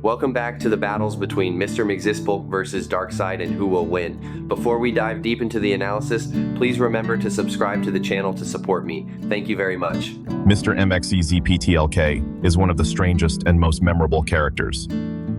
Welcome back to the battles between Mr. Mxyzptlk versus Darkseid and who will win. Before we dive deep into the analysis, please remember to subscribe to the channel to support me. Thank you very much. Mr. Mxyzptlk is one of the strangest and most memorable characters.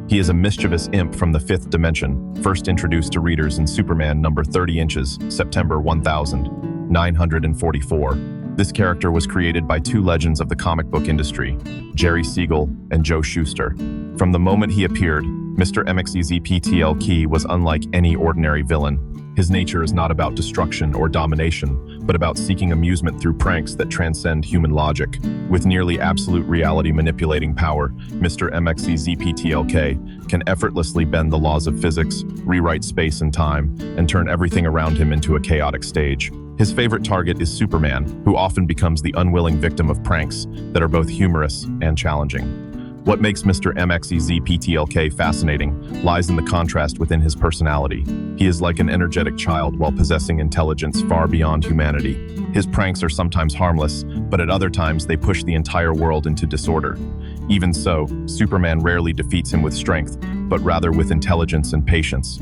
He is a mischievous imp from the 5th dimension, first introduced to readers in Superman number 30 inches, September 1944. This character was created by two legends of the comic book industry, Jerry Siegel and Joe Shuster. From the moment he appeared, Mr. Mxyzptlk was unlike any ordinary villain. His nature is not about destruction or domination, but about seeking amusement through pranks that transcend human logic. With nearly absolute reality manipulating power, Mr. Mxyzptlk can effortlessly bend the laws of physics, rewrite space and time, and turn everything around him into a chaotic stage. His favorite target is Superman, who often becomes the unwilling victim of pranks that are both humorous and challenging. What makes Mr. Mxyzptlk fascinating lies in the contrast within his personality. He is like an energetic child while possessing intelligence far beyond humanity. His pranks are sometimes harmless, but at other times they push the entire world into disorder. Even so, Superman rarely defeats him with strength, but rather with intelligence and patience.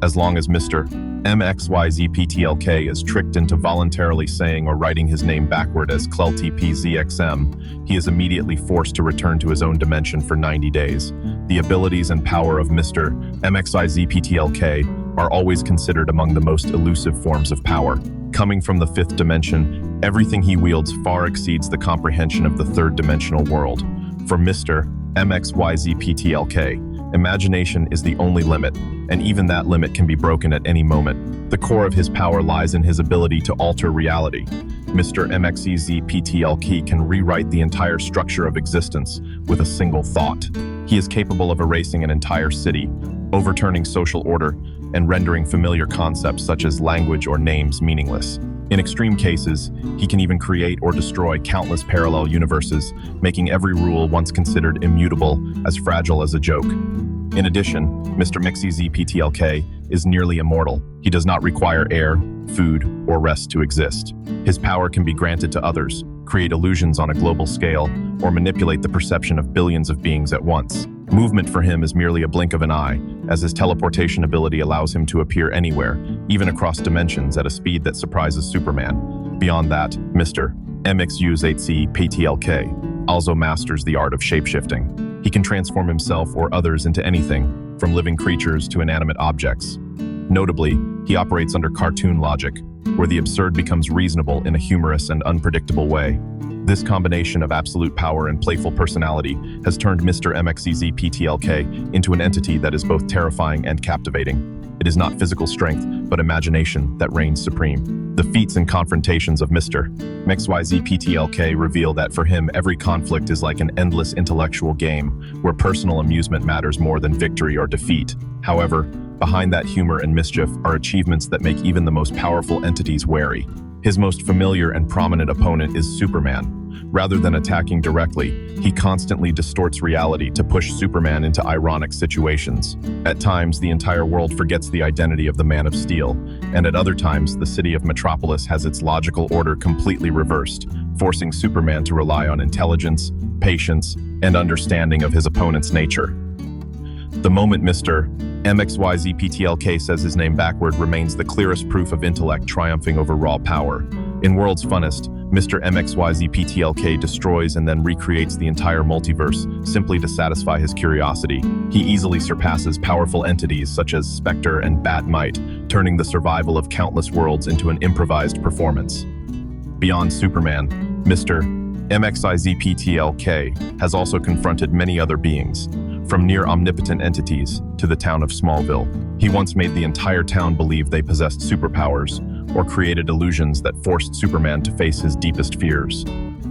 As long as Mr. Mxyzptlk is tricked into voluntarily saying or writing his name backward as KLTPZXM, he is immediately forced to return to his own dimension for 90 days. The abilities and power of Mr. Mxyzptlk are always considered among the most elusive forms of power. Coming from the 5th dimension, everything he wields far exceeds the comprehension of the 3rd dimensional world. For Mr. Mxyzptlk, imagination is the only limit, and even that limit can be broken at any moment. The core of his power lies in his ability to alter reality. Mr. Mxyzptlk can rewrite the entire structure of existence with a single thought. He is capable of erasing an entire city, overturning social order, and rendering familiar concepts such as language or names meaningless. In extreme cases, he can even create or destroy countless parallel universes, making every rule once considered immutable as fragile as a joke. In addition, Mr. Mxyzptlk is nearly immortal. He does not require air, food, or rest to exist. His power can be granted to others, create illusions on a global scale, or manipulate the perception of billions of beings at once. Movement for him is merely a blink of an eye, as his teleportation ability allows him to appear anywhere, even across dimensions at a speed that surprises Superman. Beyond that, Mr. Mxyzptlk also masters the art of shapeshifting. He can transform himself or others into anything, from living creatures to inanimate objects. Notably, he operates under cartoon logic, where the absurd becomes reasonable in a humorous and unpredictable way. This combination of absolute power and playful personality has turned Mr. Mxyzptlk into an entity that is both terrifying and captivating. It is not physical strength, but imagination that reigns supreme. The feats and confrontations of Mr. Mxyzptlk reveal that for him, every conflict is like an endless intellectual game, where personal amusement matters more than victory or defeat. However, behind that humor and mischief are achievements that make even the most powerful entities wary. His most familiar and prominent opponent is Superman. Rather than attacking directly, he constantly distorts reality to push Superman into ironic situations. At times, the entire world forgets the identity of the Man of Steel, and at other times, the city of Metropolis has its logical order completely reversed, forcing Superman to rely on intelligence, patience, and understanding of his opponent's nature. The moment Mr. Mxyzptlk says his name backward remains the clearest proof of intellect triumphing over raw power. In World's Funnest, Mr. Mxyzptlk destroys and then recreates the entire multiverse simply to satisfy his curiosity. He easily surpasses powerful entities such as Spectre and Bat-Mite, turning the survival of countless worlds into an improvised performance. Beyond Superman, Mr. Mxyzptlk has also confronted many other beings, from near omnipotent entities to the town of Smallville. He once made the entire town believe they possessed superpowers, or created illusions that forced Superman to face his deepest fears.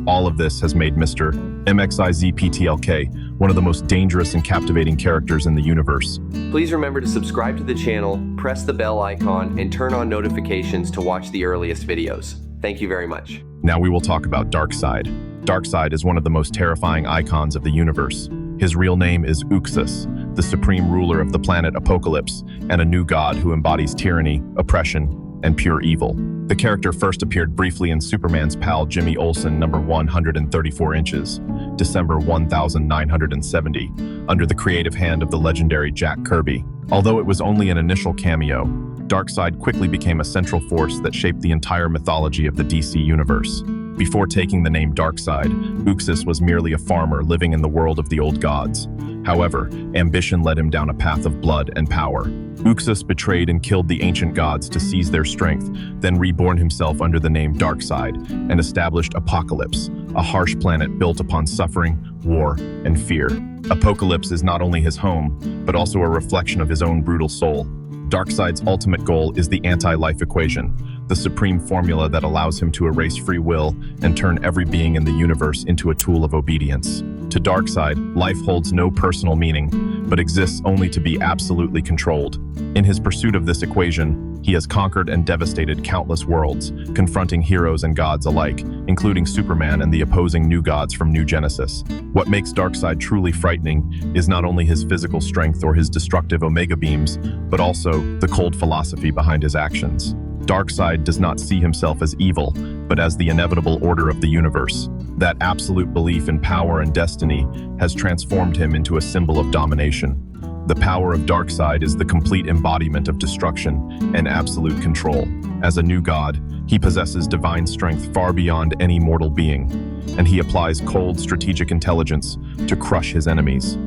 All of this has made Mr. Mxyzptlk one of the most dangerous and captivating characters in the universe. Please remember to subscribe to the channel, press the bell icon, and turn on notifications to watch the earliest videos. Thank you very much. Now we will talk about Darkseid. Darkseid is one of the most terrifying icons of the universe. His real name is Mxyzptlk, the supreme ruler of the planet Apocalypse, and a new god who embodies tyranny, oppression, and pure evil. The character first appeared briefly in Superman's pal Jimmy Olsen number 134 inches, December 1970, under the creative hand of the legendary Jack Kirby. Although it was only an initial cameo, Darkseid quickly became a central force that shaped the entire mythology of the DC universe. Before taking the name Darkseid, Mxyzptlk was merely a farmer living in the world of the old gods. However, ambition led him down a path of blood and power. Mxyzptlk betrayed and killed the ancient gods to seize their strength, then reborn himself under the name Darkseid, and established Apocalypse, a harsh planet built upon suffering, war, and fear. Apocalypse is not only his home, but also a reflection of his own brutal soul. Darkseid's ultimate goal is the anti-life equation, the supreme formula that allows him to erase free will and turn every being in the universe into a tool of obedience. To Darkseid, life holds no personal meaning, but exists only to be absolutely controlled. In his pursuit of this equation, he has conquered and devastated countless worlds, confronting heroes and gods alike, including Superman and the opposing new gods from New Genesis. What makes Darkseid truly frightening is not only his physical strength or his destructive Omega beams, but also the cold philosophy behind his actions. Darkseid does not see himself as evil, but as the inevitable order of the universe. That absolute belief in power and destiny has transformed him into a symbol of domination. The power of Darkseid is the complete embodiment of destruction and absolute control. As a new god, he possesses divine strength far beyond any mortal being, and he applies cold, strategic intelligence to crush his enemies.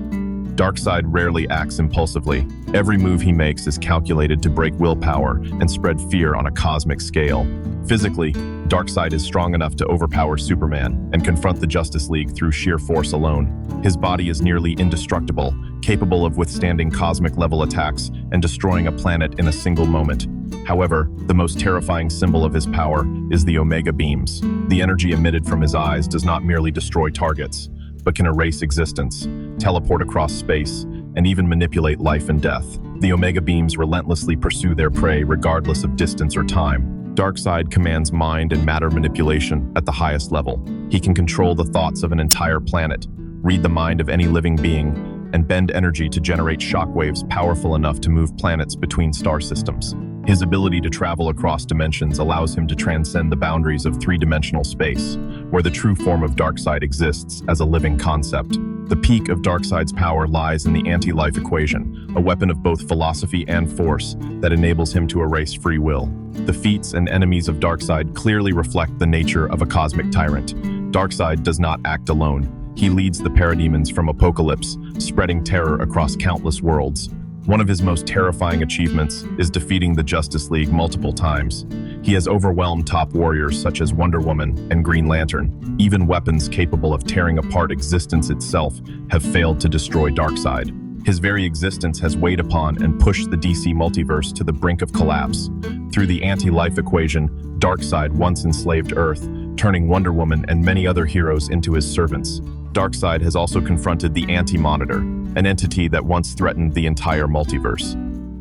Darkseid rarely acts impulsively. Every move he makes is calculated to break willpower and spread fear on a cosmic scale. Physically, Darkseid is strong enough to overpower Superman and confront the Justice League through sheer force alone. His body is nearly indestructible, capable of withstanding cosmic-level attacks and destroying a planet in a single moment. However, the most terrifying symbol of his power is the Omega beams. The energy emitted from his eyes does not merely destroy targets, but can erase existence, teleport across space, and even manipulate life and death. The Omega beams relentlessly pursue their prey regardless of distance or time. Darkseid commands mind and matter manipulation at the highest level. He can control the thoughts of an entire planet, read the mind of any living being, and bend energy to generate shockwaves powerful enough to move planets between star systems. His ability to travel across dimensions allows him to transcend the boundaries of three-dimensional space, where the true form of Darkseid exists as a living concept. The peak of Darkseid's power lies in the anti-life equation, a weapon of both philosophy and force that enables him to erase free will. The feats and enemies of Darkseid clearly reflect the nature of a cosmic tyrant. Darkseid does not act alone. He leads the parademons from Apocalypse, spreading terror across countless worlds. One of his most terrifying achievements is defeating the Justice League multiple times. He has overwhelmed top warriors such as Wonder Woman and Green Lantern. Even weapons capable of tearing apart existence itself have failed to destroy Darkseid. His very existence has weighed upon and pushed the DC multiverse to the brink of collapse. Through the anti-life equation, Darkseid once enslaved Earth, turning Wonder Woman and many other heroes into his servants. Darkseid has also confronted the Anti-Monitor, an entity that once threatened the entire multiverse.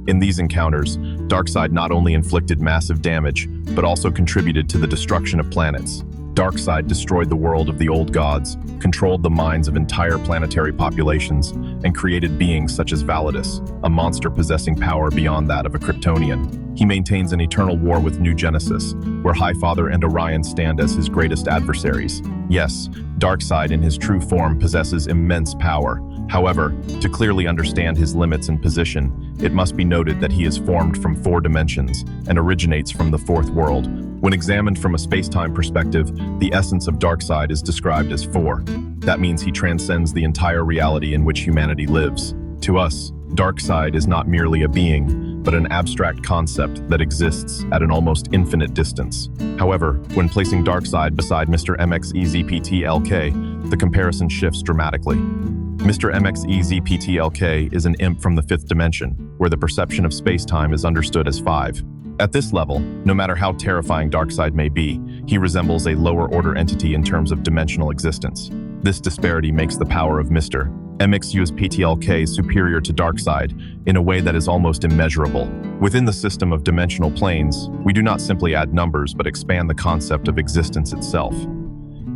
In these encounters, Darkseid not only inflicted massive damage, but also contributed to the destruction of planets. Darkseid destroyed the world of the old gods, controlled the minds of entire planetary populations, and created beings such as Validus, a monster possessing power beyond that of a Kryptonian. He maintains an eternal war with New Genesis, where Highfather and Orion stand as his greatest adversaries. Yes, Darkseid in his true form possesses immense power. However, to clearly understand his limits and position, it must be noted that he is formed from 4 dimensions and originates from the 4th world. When examined from a space-time perspective, the essence of Darkseid is described as 4. That means he transcends the entire reality in which humanity lives. To us, Darkseid is not merely a being, but an abstract concept that exists at an almost infinite distance. However, when placing Darkseid beside Mr. Mxyzptlk, the comparison shifts dramatically. Mr. Mxyzptlk is an imp from the 5th dimension, where the perception of space-time is understood as 5. At this level, no matter how terrifying Darkseid may be, he resembles a lower-order entity in terms of dimensional existence. This disparity makes the power of Mr. Mxyzptlk superior to Darkseid in a way that is almost immeasurable. Within the system of dimensional planes, we do not simply add numbers but expand the concept of existence itself.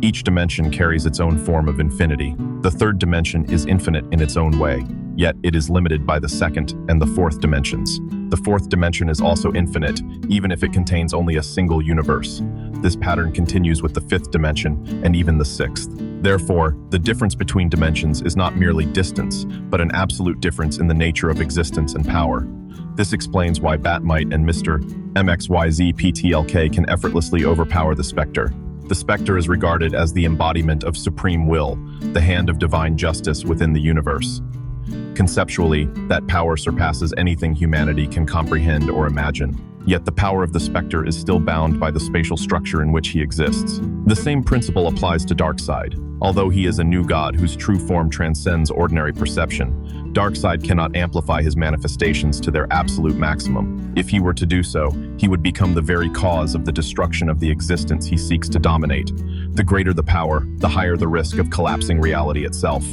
Each dimension carries its own form of infinity. The 3rd dimension is infinite in its own way, yet it is limited by the 2nd and the 4th dimensions. The fourth dimension is also infinite, even if it contains only a single universe. This pattern continues with the fifth dimension and even the sixth. Therefore, the difference between dimensions is not merely distance, but an absolute difference in the nature of existence and power. This explains why Batmite and Mr. Mxyzptlk can effortlessly overpower the Spectre. The Spectre is regarded as the embodiment of supreme will, the hand of divine justice within the universe. Conceptually, that power surpasses anything humanity can comprehend or imagine. Yet the power of the Spectre is still bound by the spatial structure in which he exists. The same principle applies to Darkseid. Although he is a new god whose true form transcends ordinary perception, Darkseid cannot amplify his manifestations to their absolute maximum. If he were to do so, he would become the very cause of the destruction of the existence he seeks to dominate. The greater the power, the higher the risk of collapsing reality itself.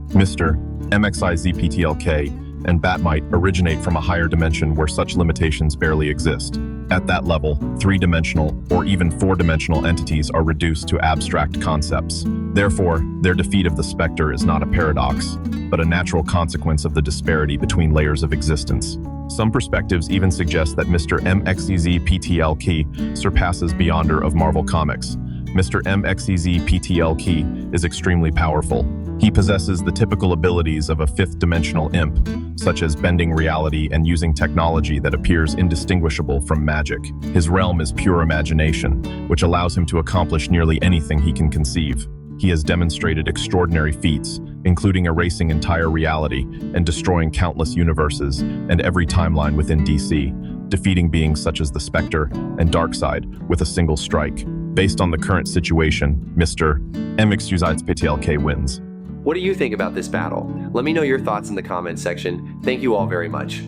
Mr. Mxyzptlk and Batmite originate from a higher dimension where such limitations barely exist. At that level, three-dimensional or even four-dimensional entities are reduced to abstract concepts. Therefore, their defeat of the Spectre is not a paradox, but a natural consequence of the disparity between layers of existence. Some perspectives even suggest that Mr. Mxyzptlk surpasses Beyonder of Marvel Comics. Mr. Mxyzptlk is extremely powerful. He possesses the typical abilities of a fifth-dimensional imp, such as bending reality and using technology that appears indistinguishable from magic. His realm is pure imagination, which allows him to accomplish nearly anything he can conceive. He has demonstrated extraordinary feats, including erasing entire reality and destroying countless universes and every timeline within DC, defeating beings such as the Spectre and Darkseid with a single strike. Based on the current situation, Mr. Mxyzptlk wins. What do you think about this battle? Let me know your thoughts in the comments section. Thank you all very much.